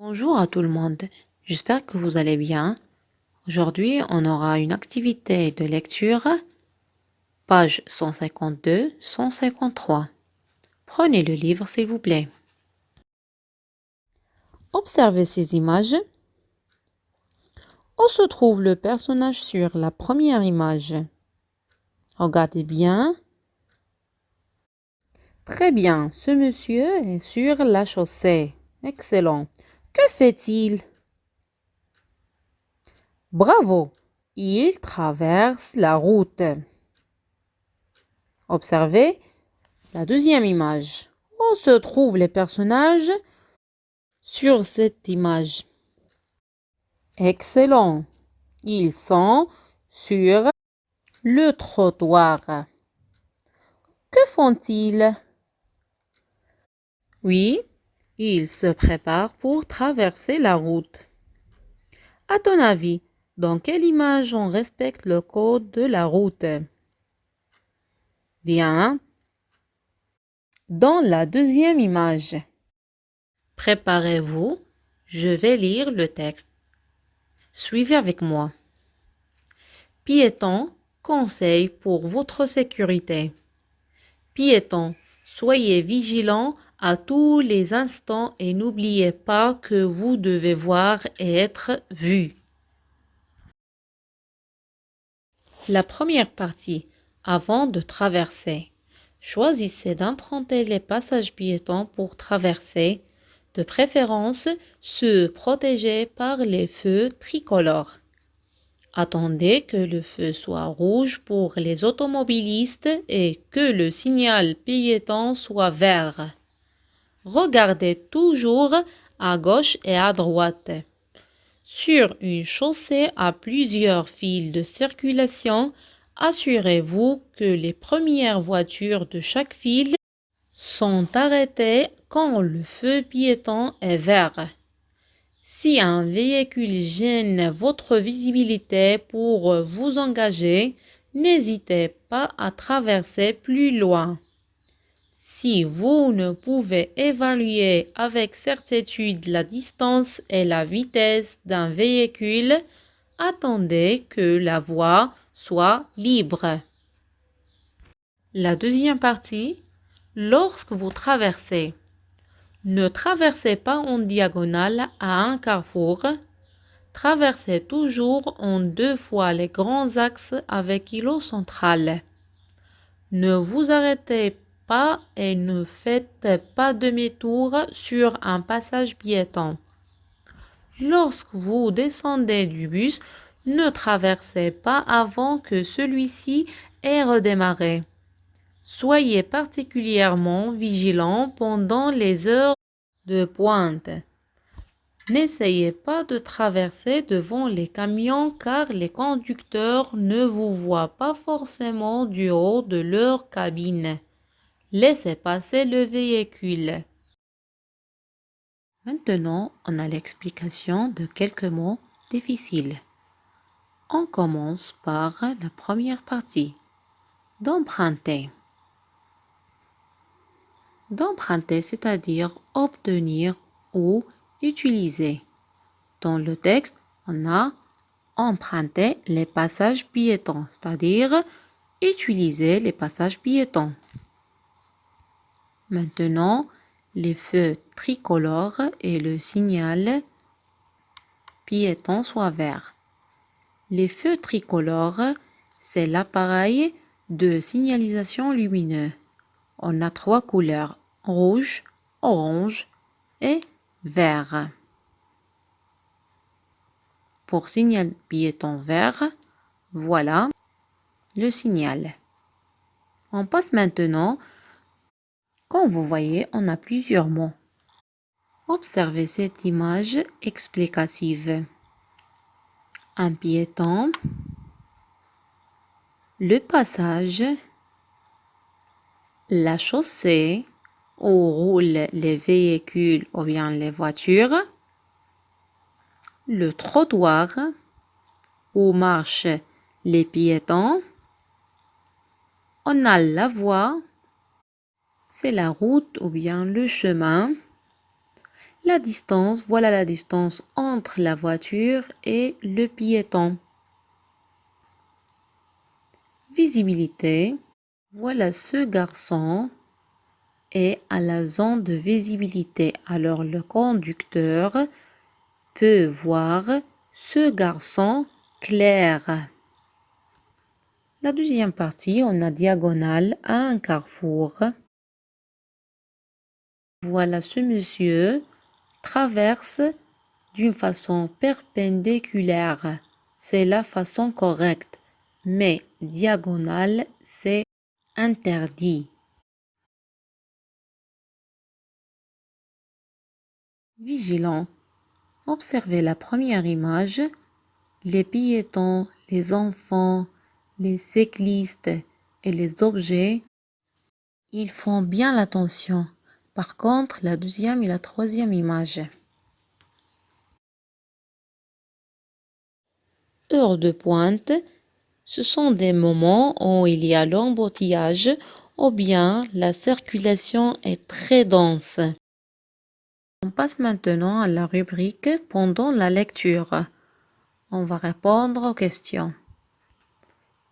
Bonjour à tout le monde, j'espère que vous allez bien. Aujourd'hui, on aura une activité de lecture, page 152-153. Prenez le livre s'il vous plaît. Observez ces images. Où se trouve le personnage sur la première image? Regardez bien. Très bien, ce monsieur est sur la chaussée. Excellent. Que fait-il? Bravo, il traverse la route. Observez la deuxième image. Où se trouvent les personnages sur cette image? Excellent. Ils sont sur le trottoir. Que font-ils? Oui, ils se préparent pour traverser la route. À ton avis, dans quelle image on respecte le code de la route? Bien. Dans la deuxième image. Préparez-vous, je vais lire le texte. Suivez avec moi. Piétons, conseil pour votre sécurité. Piétons, soyez vigilants à tous les instants et n'oubliez pas que vous devez voir et être vu. La première partie, avant de traverser. Choisissez d'emprunter les passages piétons pour traverser, de préférence ceux protégés par les feux tricolores. Attendez que le feu soit rouge pour les automobilistes et que le signal piéton soit vert. Regardez toujours à gauche et à droite. Sur une chaussée à plusieurs fils de circulation, assurez-vous que les premières voitures de chaque file sont arrêtées quand le feu piéton est vert. Si un véhicule gêne votre visibilité pour vous engager, n'hésitez pas à traverser plus loin. Si vous ne pouvez évaluer avec certitude la distance et la vitesse d'un véhicule, attendez que la voie soit libre. La deuxième partie, lorsque vous traversez. Ne traversez pas en diagonale à un carrefour. Traversez toujours en deux fois les grands axes avec îlot central. Ne vous arrêtez pas et ne faites pas demi-tour sur un passage piéton. Lorsque vous descendez du bus, ne traversez pas avant que celui-ci ait redémarré. Soyez particulièrement vigilant pendant les heures de pointe. N'essayez pas de traverser devant les camions car les conducteurs ne vous voient pas forcément du haut de leur cabine. Laissez passer le véhicule. Maintenant, on a l'explication de quelques mots difficiles. On commence par la première partie. D'emprunter. D'emprunter, c'est-à-dire obtenir ou utiliser. Dans le texte, on a emprunté les passages piétons, c'est-à-dire utiliser les passages piétons. Maintenant, les feux tricolores et le signal piéton soient verts. Les feux tricolores, c'est l'appareil de signalisation lumineux. On a trois couleurs, rouge, orange et vert. Pour signal piéton vert, voilà le signal. On passe maintenant. Comme vous voyez, on a plusieurs mots. Observez cette image explicative. Un piéton, le passage, la chaussée où roulent les véhicules ou bien les voitures, le trottoir où marchent les piétons, on a la voie, c'est la route ou bien le chemin, La distance, voilà la distance entre la voiture et le piéton. Visibilité, voilà ce garçon est à la zone de visibilité. Alors le conducteur peut voir ce garçon clair. La deuxième partie, on a diagonale à un carrefour. Voilà ce monsieur traverse d'une façon perpendiculaire. C'est la façon correcte. Mais diagonale, c'est interdit. Vigilant. Observez la première image. Les piétons, les enfants, les cyclistes et les objets, ils font bien attention. Par contre, la deuxième et la troisième image. Heure de pointe, ce sont des moments où il y a l'embouteillage ou bien la circulation est très dense. On passe maintenant à la rubrique pendant la lecture. On va répondre aux questions.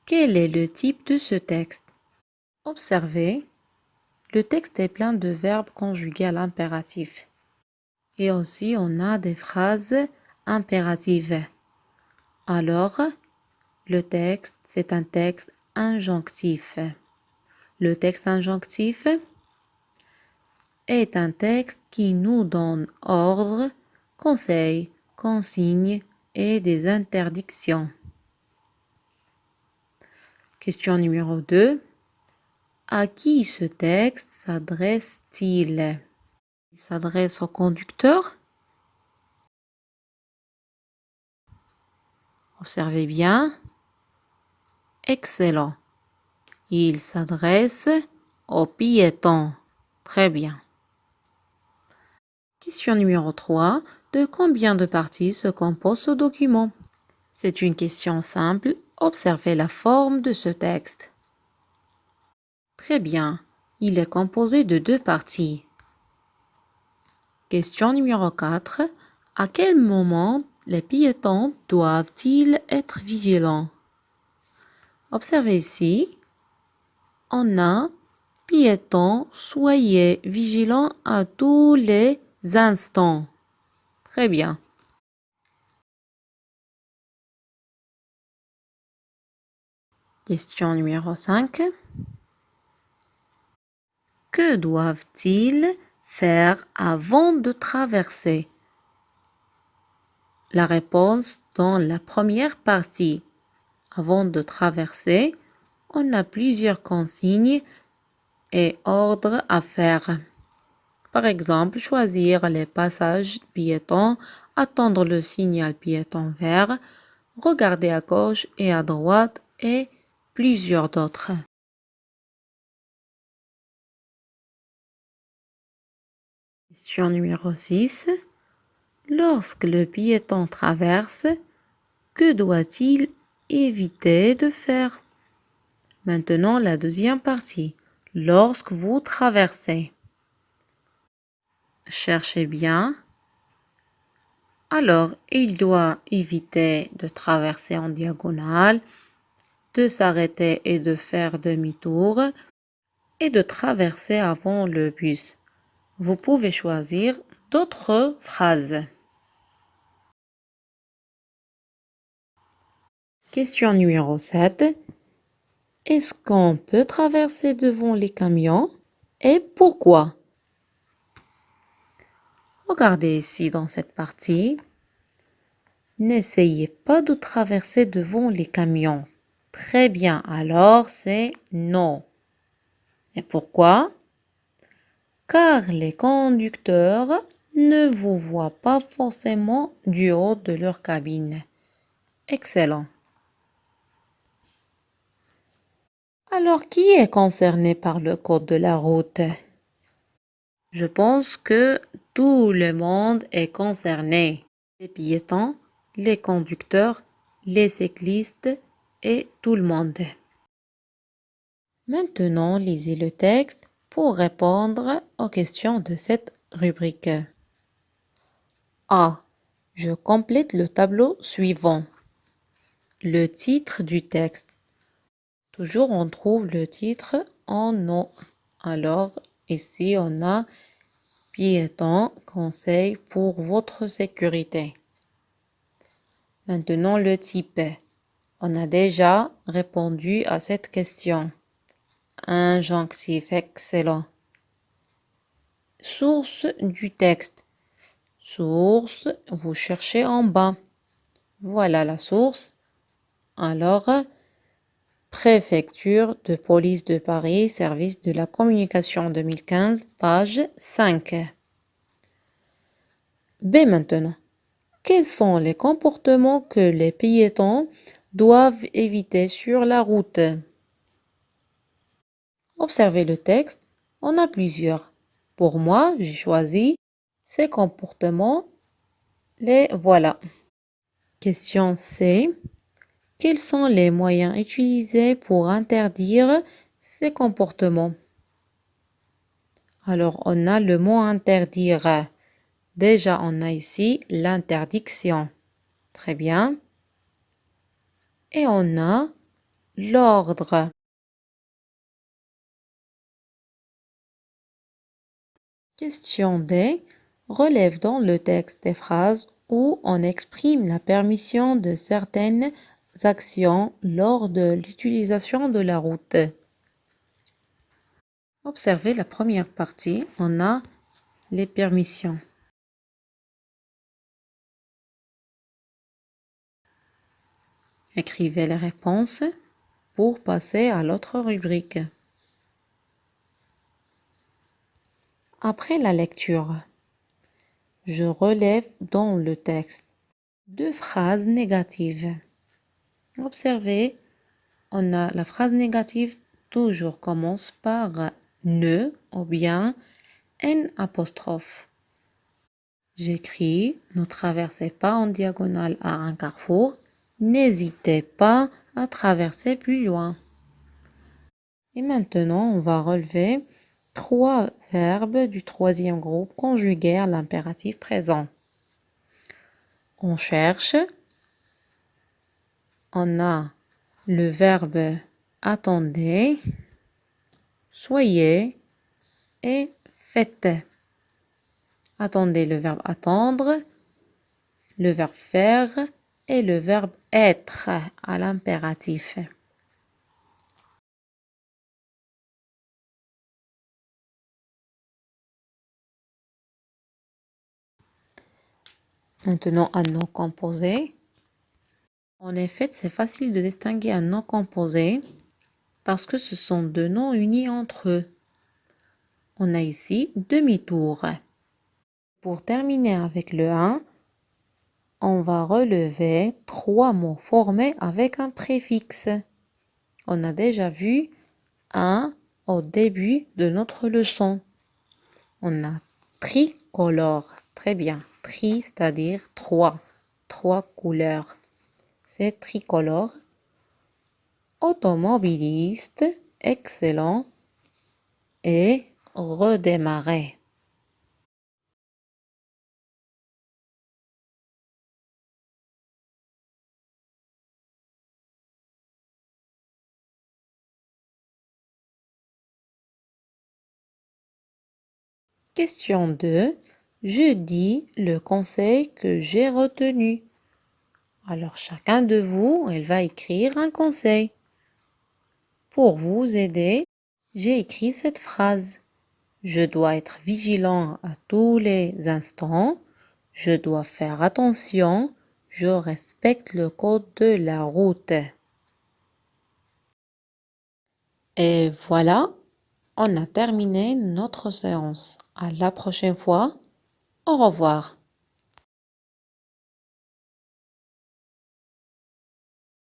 Quel est le type de ce texte? Observez, le texte est plein de verbes conjugués à l'impératif. Et aussi, on a des phrases impératives. Alors, le texte, c'est un texte injonctif. Le texte injonctif est un texte qui nous donne ordre, conseil, consigne et des interdictions. Question numéro 2. À qui ce texte s'adresse-t-il? Il s'adresse au conducteur. Observez bien. Excellent. Il s'adresse aux piétons. Très bien. Question numéro 3. De combien de parties se compose ce document? C'est une question simple. Observez la forme de ce texte. Très bien. Il est composé de 2 parties. Question numéro 4. À quel moment les piétons doivent-ils être vigilants? Observez ici. On a piétons, soyez vigilants à tous les instants. Très bien. Question numéro 5. Que doivent-ils faire avant de traverser? La réponse dans la première partie. Avant de traverser, on a plusieurs consignes et ordres à faire. Par exemple, choisir les passages piétons, attendre le signal piéton vert, regarder à gauche et à droite et plusieurs d'autres. Question numéro 6. Lorsque le piéton traverse, que doit-il éviter de faire? Maintenant, la deuxième partie. Lorsque vous traversez. Cherchez bien. Alors, il doit éviter de traverser en diagonale, de s'arrêter et de faire demi-tour et de traverser avant le bus. Vous pouvez choisir d'autres phrases. Question numéro 7. Est-ce qu'on peut traverser devant les camions et pourquoi? Regardez ici dans cette partie. N'essayez pas de traverser devant les camions. Très bien, alors c'est non. Et pourquoi? Car les conducteurs ne vous voient pas forcément du haut de leur cabine. Excellent. Alors, qui est concerné par le code de la route? Je pense que tout le monde est concerné. Les piétons, les conducteurs, les cyclistes et tout le monde. Maintenant, lisez le texte pour répondre aux questions de cette rubrique. A. Je complète le tableau suivant. Le titre du texte. Toujours, on trouve le titre en haut. Alors, ici, on a piéton, conseil pour votre sécurité. Maintenant, le type. On a déjà répondu à cette question. Injonctif, excellent. Source du texte. Source, vous cherchez en bas. Voilà la source. Alors, Préfecture de police de Paris, service de la communication 2015, page 5. B maintenant. Quels sont les comportements que les piétons doivent éviter sur la route? Observez le texte. On a plusieurs. Pour moi, j'ai choisi ces comportements. Les voilà. Question C. Quels sont les moyens utilisés pour interdire ces comportements? Alors, on a le mot interdire. Déjà, on a ici l'interdiction. Très bien. Et on a l'ordre. Question D. Relève dans le texte des phrases où on exprime la permission de certaines actions lors de l'utilisation de la route. Observez la première partie, on a les permissions. Écrivez les réponses pour passer à l'autre rubrique. Après la lecture, je relève dans le texte 2 phrases négatives. Observez, on a la phrase négative toujours commence par ne ou bien n apostrophe. J'écris, ne traversez pas en diagonale à un carrefour, n'hésitez pas à traverser plus loin. Et maintenant, on va relever 3 verbes du troisième groupe conjugués à l'impératif présent. On cherche, on a le verbe attendez, soyez et faites. Attendez, le verbe attendre, le verbe faire et le verbe être à l'impératif. Maintenant, un nom composé. En effet, c'est facile de distinguer un nom composé parce que ce sont 2 noms unis entre eux. On a ici demi-tour. Pour terminer avec le 1, on va relever 3 mots formés avec un préfixe. On a déjà vu un au début de notre leçon. On a tricolore. Très bien. Tri, c'est-à-dire 3. 3 couleurs. C'est tricolore. Automobiliste, excellent. Et redémarrer. Question 2. Je dis le conseil que j'ai retenu. Alors chacun de vous, elle va écrire un conseil. Pour vous aider, j'ai écrit cette phrase. Je dois être vigilant à tous les instants. Je dois faire attention. Je respecte le code de la route. Et voilà, on a terminé notre séance. À la prochaine fois. Au revoir.